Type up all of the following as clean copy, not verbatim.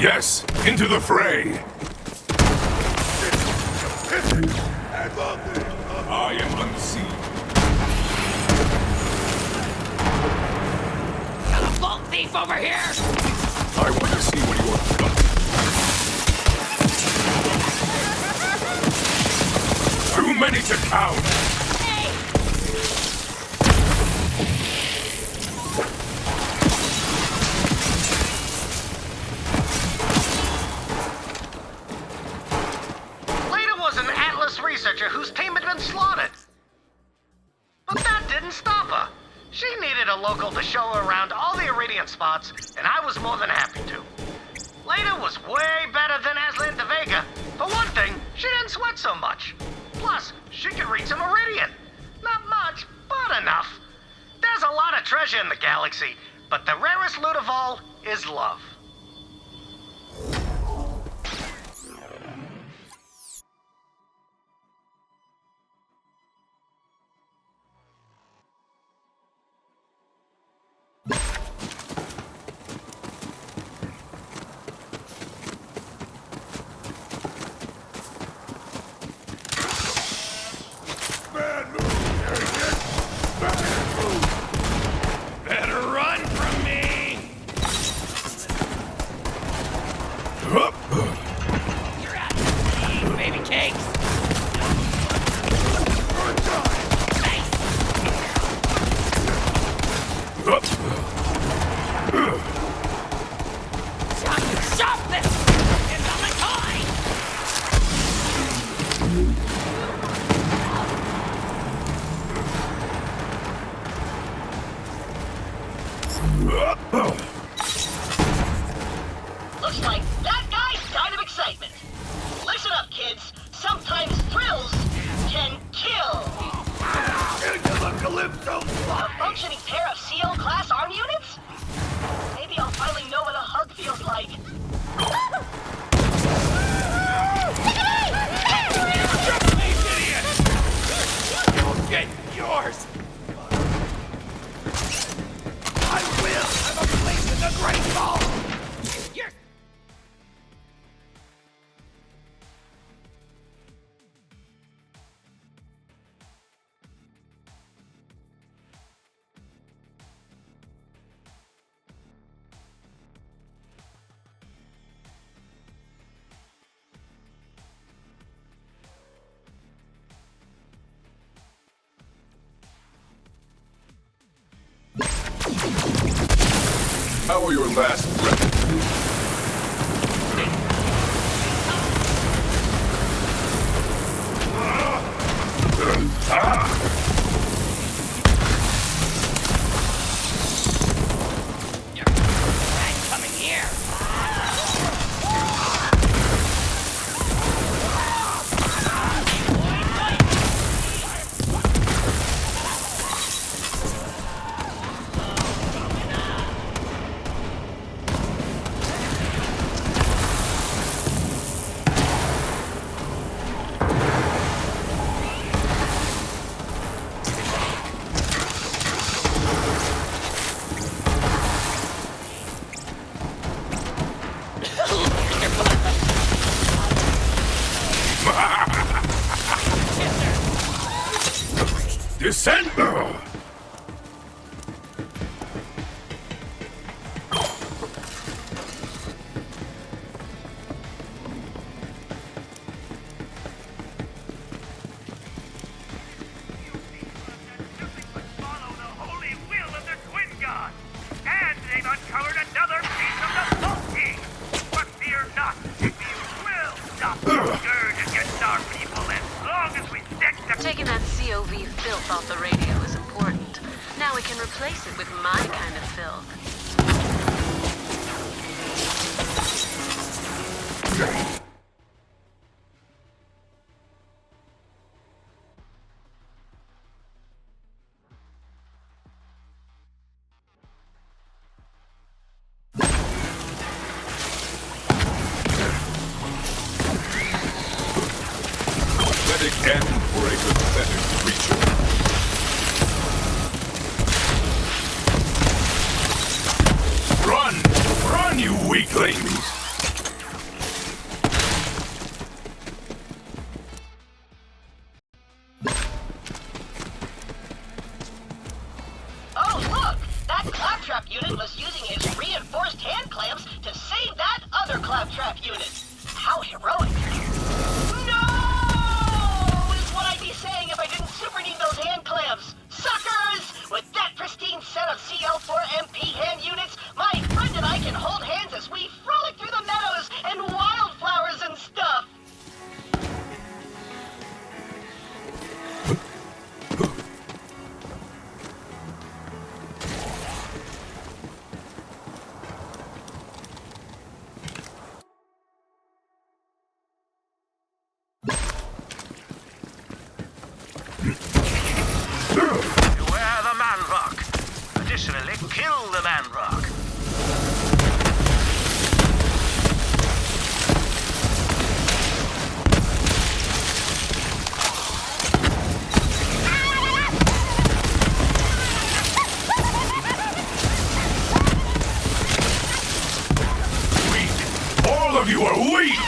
Yes, into the fray. I am unseen. Got a vault thief over here! I want to see what you have done. Too many to count. Researcher whose team had been slaughtered. But that didn't stop her. She needed a local to show her around all the Iridian spots, and I was more than happy to. Leda was way better than Aslan de Vega. For one thing, she didn't sweat so much. Plus, she could read some Iridian. Not much, but enough. There's a lot of treasure in the galaxy, but the rarest loot of all is love. Looks like that guy's kind of excitement. Listen up, kids. Sometimes thrills can kill. A functioning pair of CO-class arm units? Maybe I'll finally know what a hug feels like. You'll get yours! I will have a place in the Great Ball! Yes! How are your last breath? I'm coming here! Descend! Taking that COV filth off the radio is important. Now we can replace it with my kind of filth. Pathetic end for a pathetic creature. Run! Run, you weaklings! unit was using his reinforced hand clamps to save that other claptrap unit. How heroic. No! Is what I'd be saying if I didn't super need those hand clamps. Suckers! With that pristine set of CL4MP hand units, my friend and I can hold hands as we frolic through the meadows and wildflowers and stuff. Beware the man rock. Additionally, kill the man rock. Weak! All of you are weak!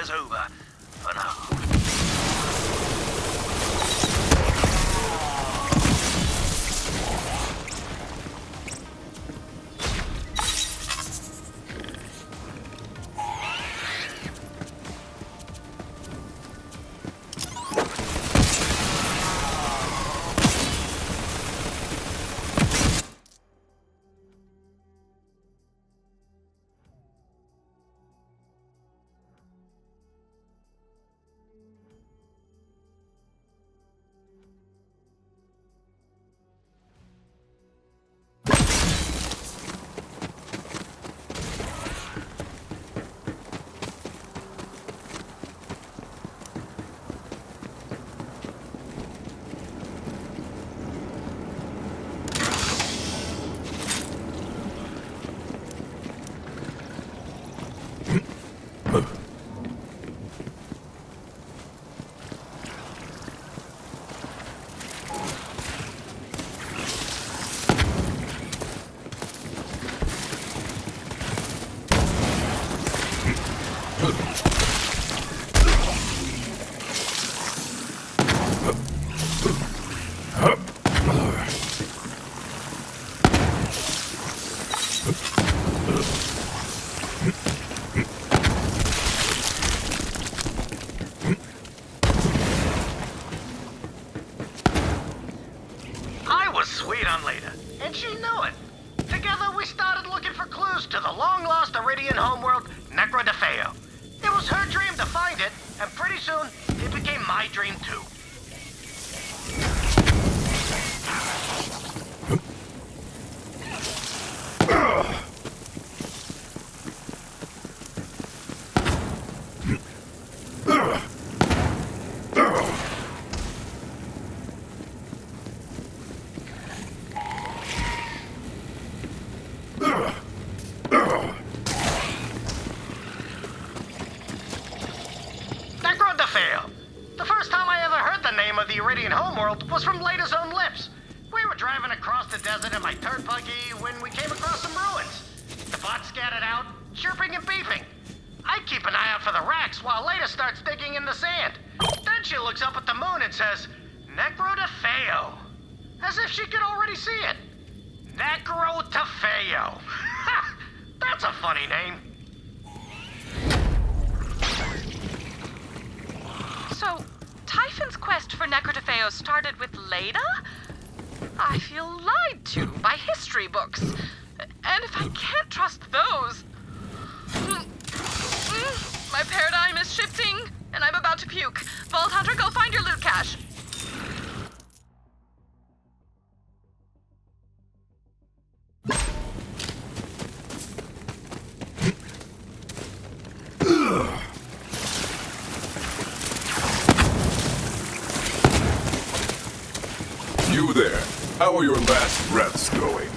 is over. For now. Sweet on Leda, and she knew it. Together, we started looking for clues to the long-lost Iridian homeworld, Necro de Feo. It was her dream to find it, and pretty soon, it became my dream too. The first time I ever heard the name of the Iridian homeworld was from Leda's own lips. We were driving across the desert in my dirt buggy when we came across some ruins. The bots scattered out, chirping and beeping. I keep an eye out for the racks while Leda starts digging in the sand. Then she looks up at the moon and says, Necro de Feo. As if she could already see it. Necro de Feo. Ha! That's a funny name. So, Typhon's quest for Necro de Feo started with Leda? I feel lied to by history books. And if I can't trust those... My paradigm is shifting, and I'm about to puke. Vault Hunter, go find your loot cache. You there. How are your last breaths going?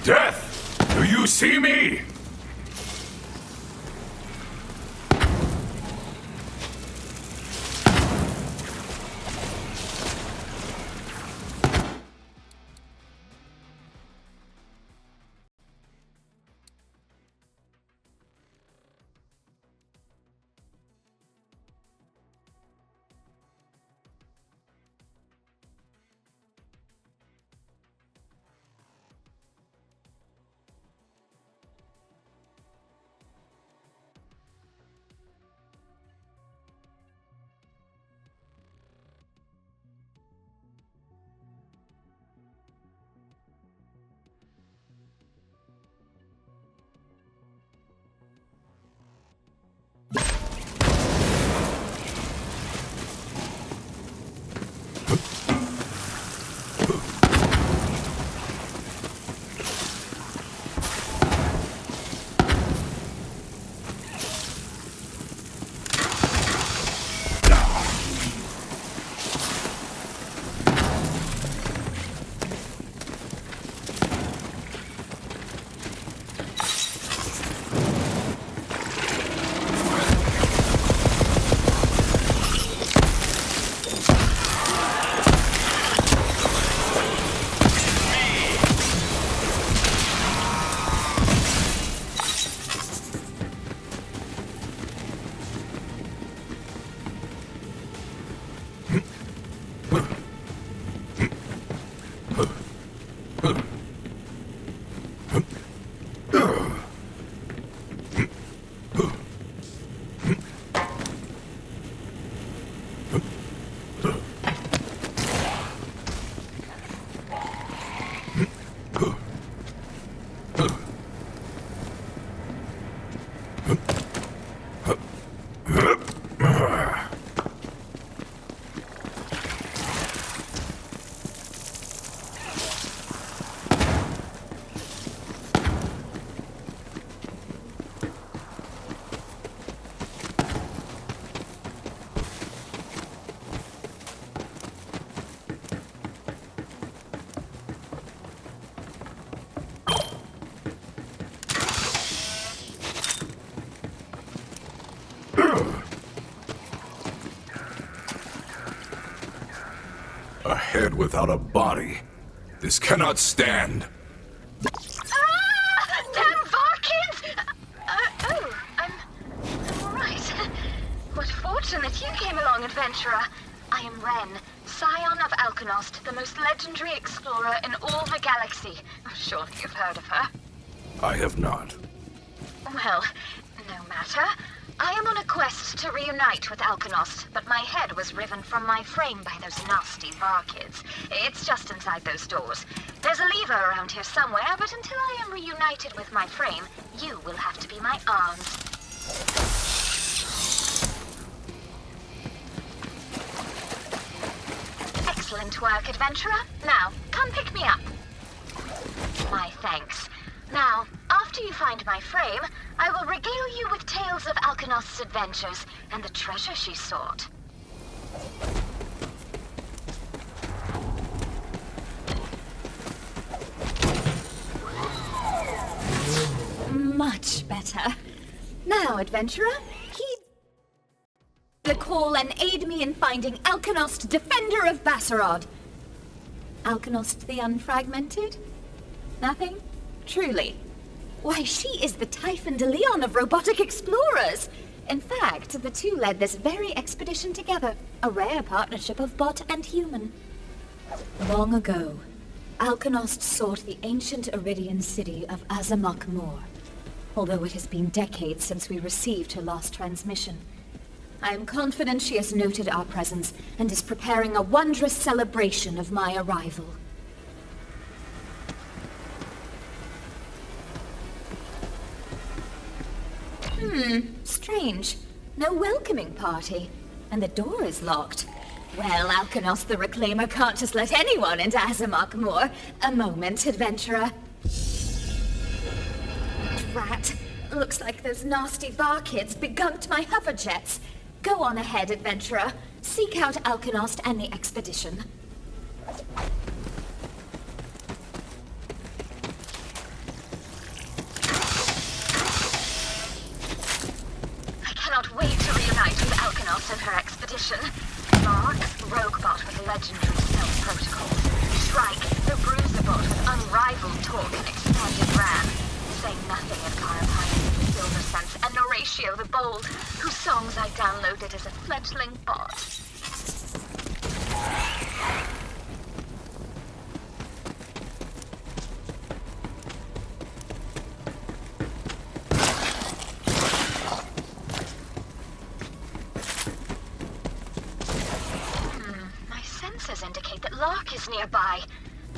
Death! Do you see me? A head without a body. This cannot stand. Ah! Damn Varkids! I'm all right. What fortunate you came along, adventurer. I am Ren, scion of Alkanost, the most legendary explorer in all the galaxy. Surely you've heard of her. I have not. Well, no matter. I am on a quest to reunite with Alkanost, but my head was riven from my frame by those nasty Varkids. It's just inside those doors. There's a lever around here somewhere, but until I am reunited with my frame, you will have to be my arms. Excellent work, adventurer. Now, come pick me up. My thanks. Now, after you find my frame, I will regale you with tales of Alkanost's adventures and the treasure she sought. Much better. Now, adventurer, heed the call and aid me in finding Alkanost, defender of Basarod. Alkanost the Unfragmented? Nothing? Truly? Why, she is the Typhon de Leon of robotic explorers! In fact, the two led this very expedition together, a rare partnership of bot and human. Long ago, Alkanost sought the ancient Iridian city of Azamok Mor, although it has been decades since we received her last transmission. I am confident she has noted our presence and is preparing a wondrous celebration of my arrival. Strange. No welcoming party. And the door is locked. Well, Alkanos the Reclaimer can't just let anyone into Azamak Moor. A moment, adventurer. Rat. Looks like those nasty bar kids begunked my hover jets. Go on ahead, adventurer. Seek out Alkanost and the expedition. I cannot wait to reunite with Alkanost and her expedition. Mark, Roguebot with legendary stealth protocols. Shrike, the Bruiserbot with unrivaled torque and expanded RAM. Say nothing of Carapine, the Silver Sense, and Horatio the Bold, whose songs I downloaded as a fledgling bot. My sensors indicate that Lark is nearby.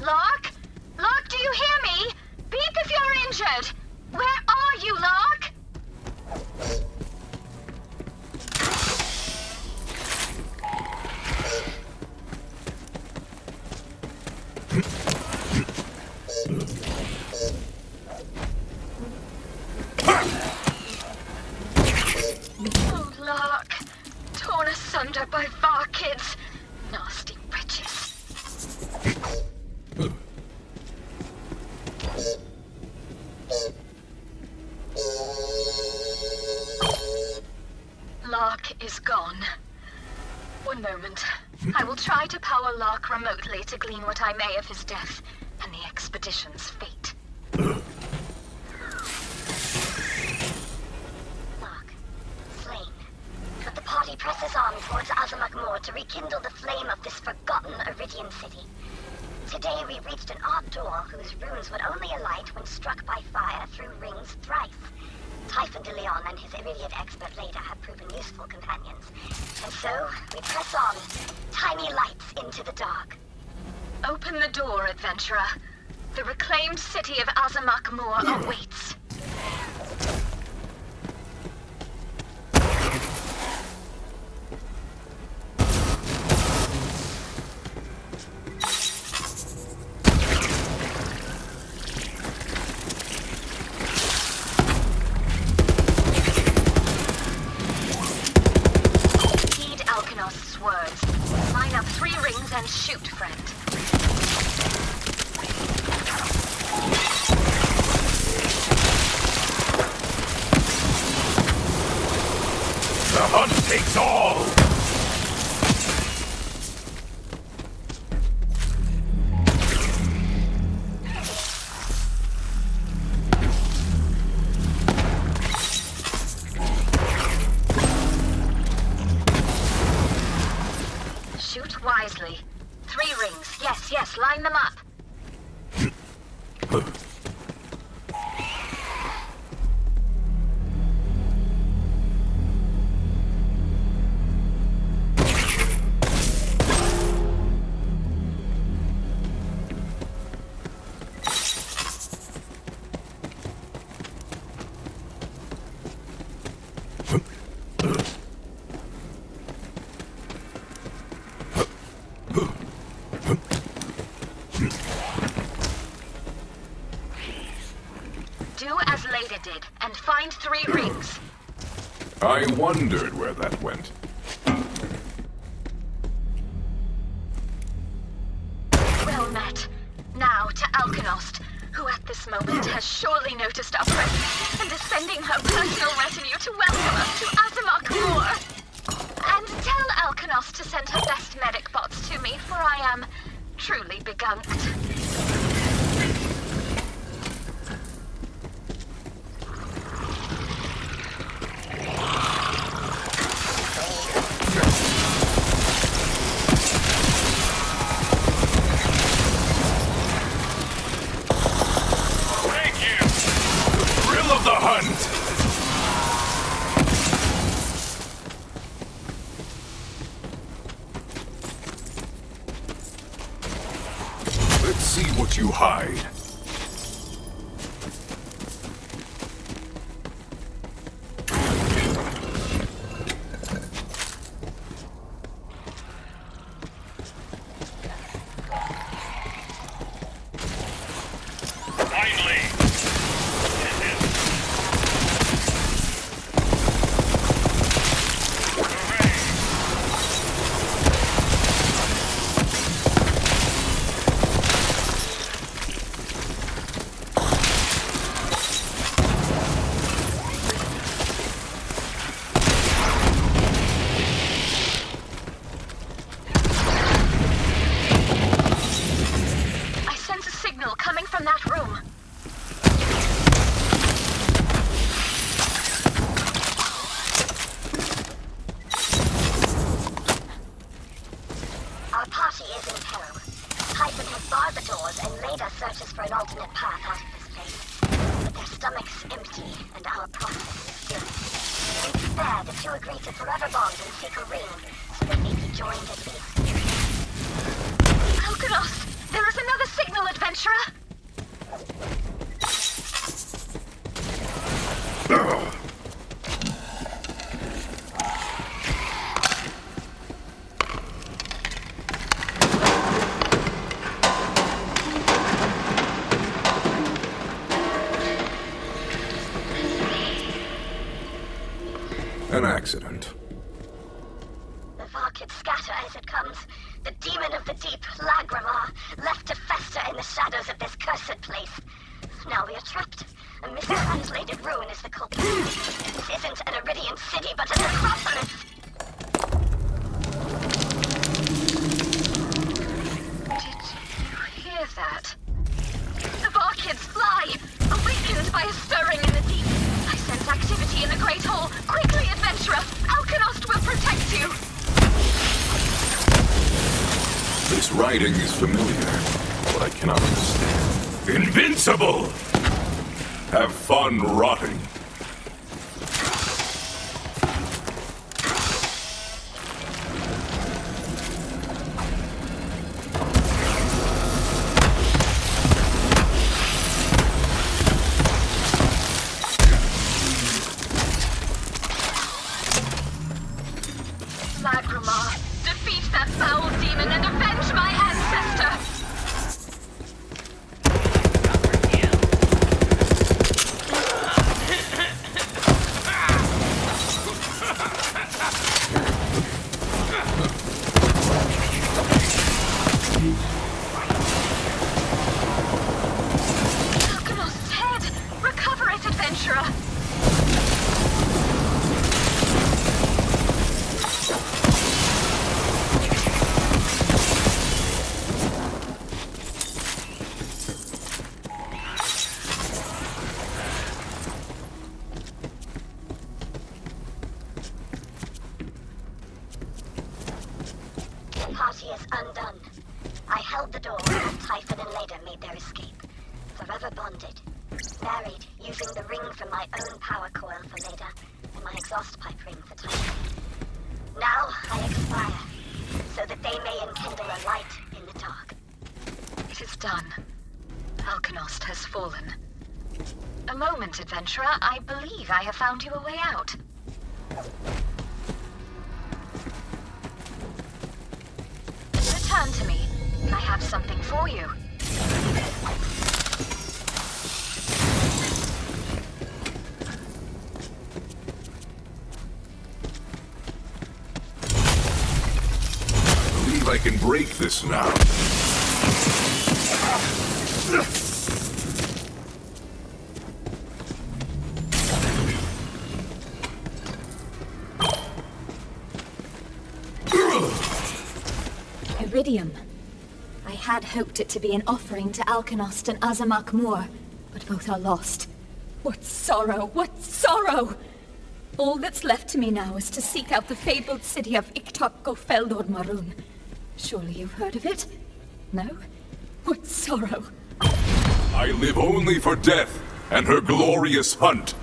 Lark? Lark, do you hear me? Beep if you're injured! Where are you, Lark? Oh, Lark. Torn asunder by Var kids. Nasty wretches. Lark is gone. One moment. I will try to power Lark remotely to glean what I may of his death and the expedition's fate. Lark. Slain. But the party presses on towards Azamak Moor to rekindle the flame of this forgotten Iridian city. Today we reached an odd door whose runes would only alight when struck by fire through rings thrice. Typhon de Leon and his Iridian expert Leda have proven useful companions. And so, we press on, tiny lights into the dark. Open the door, adventurer. The reclaimed city of Azamak Moor awaits. Heed Alkanost's words. Line up 3 rings and shoot, friend. The hunt takes all! Shoot wisely. 3 rings. Yes, yes, line them up. Do as Leda did, and find 3 rings. I wondered where that went. Well met. Now to Alkanost, who at this moment has surely noticed our presence and is sending her personal retinue to welcome us to Azamak Moor. And tell Alkanost to send her best medic bots to me, for I am truly begunked. Thank you! Thrill of the hunt! Let's see what you hide. our process is good. Instead, the two agree to forever bond and seek a ring, so they may be joined at least. Alkanos! There is another signal, adventurer! An accident. The Varkids scatter as it comes. The demon of the deep, Lagramar, left to fester in the shadows of this cursed place. Now we are trapped. A mistranslated ruin is the culprit. This isn't an Iridian city, but a necropolis. Did you hear that? The Varkids fly, awakened by a stirring in the deep. I sense activity in the Great Hall. Quickly, adventurer! Alkanost will protect you! This writing is familiar, but I cannot understand. Invincible! Have fun rotting. Lagramar, defeat that foul demon and avenge my ancestor! Alkanost's head! Recover it, adventurer! The party is undone. I held the door as Typhon and Leda made their escape. Forever bonded. Married, using the ring from my own power coil for Leda, and my exhaust pipe ring for Typhon. Now I expire, so that they may enkindle a light in the dark. It is done. Alkanost has fallen. A moment, adventurer. I believe I have found you a way out. Return to me. I have something for you. I believe I can break this now. Iridium. I had hoped it to be an offering to Alkanost and Azamak Moor, but both are lost. What sorrow! What sorrow! All that's left to me now is to seek out the fabled city of Iktok Gofeldor Maroon. Surely you've heard of it? No? What sorrow! I live only for death and her glorious hunt.